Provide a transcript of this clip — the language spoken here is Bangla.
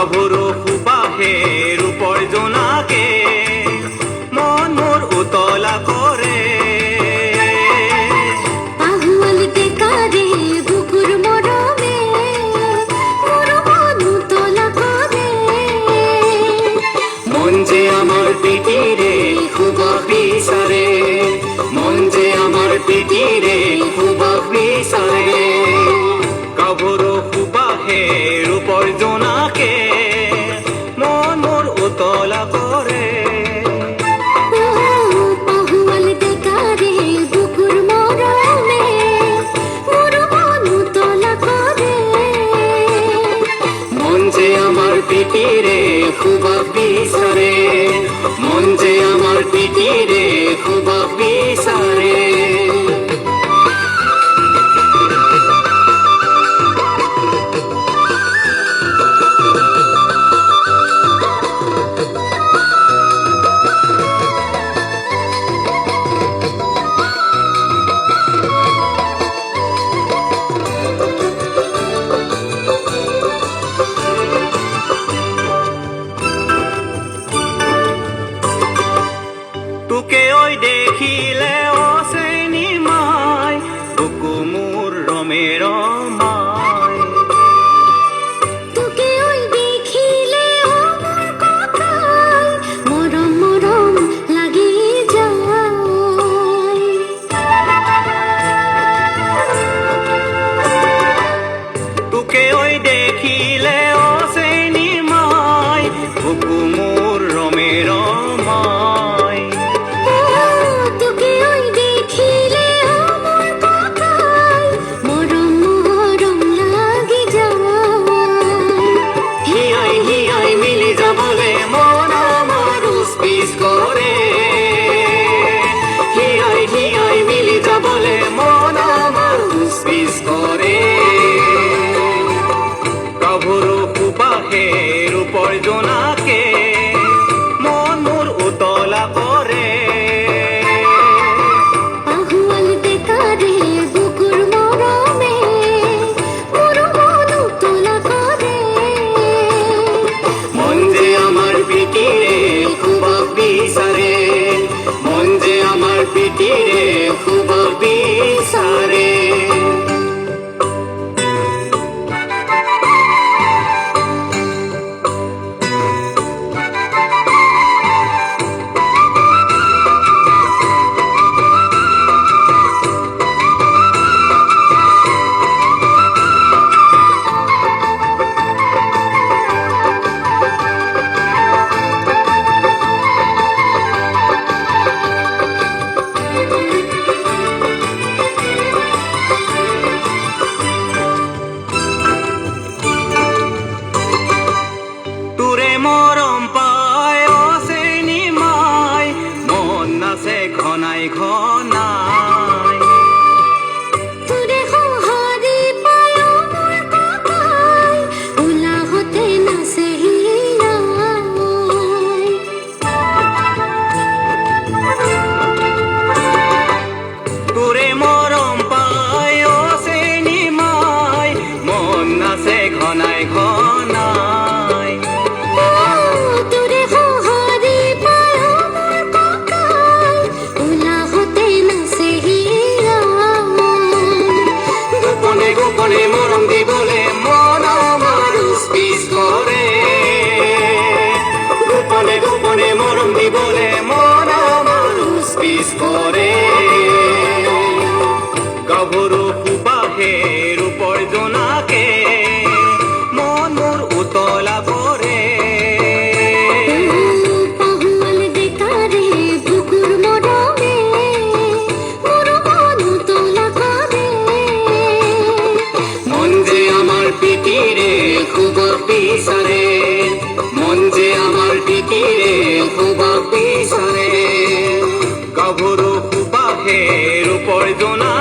গাভৰু সুবাসেৰ ৰূপৰ জোনাকে মন মোৰ উতলা কৰে। আহুয়াল ডেকারে বুকুর মরমে মোর মন উতলা করে। মন যে আমার পিঠিরে সুবাস বিচাৰে, মন যে আমার পিঠিরে সুবাস বিচাৰে। গাভৰু সুবাসেৰ ৰূপৰ জোনাকে মন মোৰ উতলা কৰে। আহুয়াল ডেকারে বুকুর মরমে মোর মন উতলা করে। মন যে আমার পিঠিরে সুবাস বিচাৰে, মন যে আমার পিঠিরে সুবাস বিচাৰে। তোকে ওই দেখিলে অচেনি মাই বুকু মোৰ ৰমে ৰমাই। তোকে ওই দেখিলে ও মোর কথায় মরম মরম লাগে যায়। তোকে ওই দেখিলে অচেনি মাই বুকু মোৰ ৰমে ৰমাই। তোকে ওই দেখিলে ও মোর কথায় মরম মরম লাগে যায়। হিয়াই মিলি যাবলে মন আমার উচপিচ কৰে। হিয়াই মিলি যাবলে মন আমার উচপিচ কৰে। গাভৰু সুবাসেৰ ৰূপৰ জোনাকে মন মোৰ উতলা কৰে। আহুয়াল ডেকারে বুকুর মরমে মোর মন উতলা করে। মন যে আমার পিঠিরে সুবাস বিচাৰে, মন যে আমার পিঠিরে সুবাস বিচাৰে। তোৰে মৰম পাই অচেনি মাই মন নাচে ঘনাই ঘনাই। তোরে সঁহাৰি পায় ও মোর কথায় উলাহতে নাচে হিয়াই। তোৰে মৰম পাই অচেনি মাই মন নাচে ঘনাই ঘনাই। তোরে সঁহাৰি পায় ও মোর কথায় উলাহতে নাচে হিয়াই। গোপনে গোপনে মৰম দিবলে মন আমাৰ উচপিচ কৰে। গোপনে গোপনে মৰম দিবলে মন আমাৰ উচপিচ কৰে। গাভৰু সুবাসেৰ ৰূপৰ জোনাকে মন মোৰ উতলা কৰে। আহুয়াল ডেকারে বুকুর মরমে মোর মন উতলা করে। মন যে আমার পিঠিরে সুবাস বিচাৰে, মন যে আমার পিঠিরে সুবাস বিচাৰে। গাভৰু সুবাসেৰ ৰূপৰ জোনাকে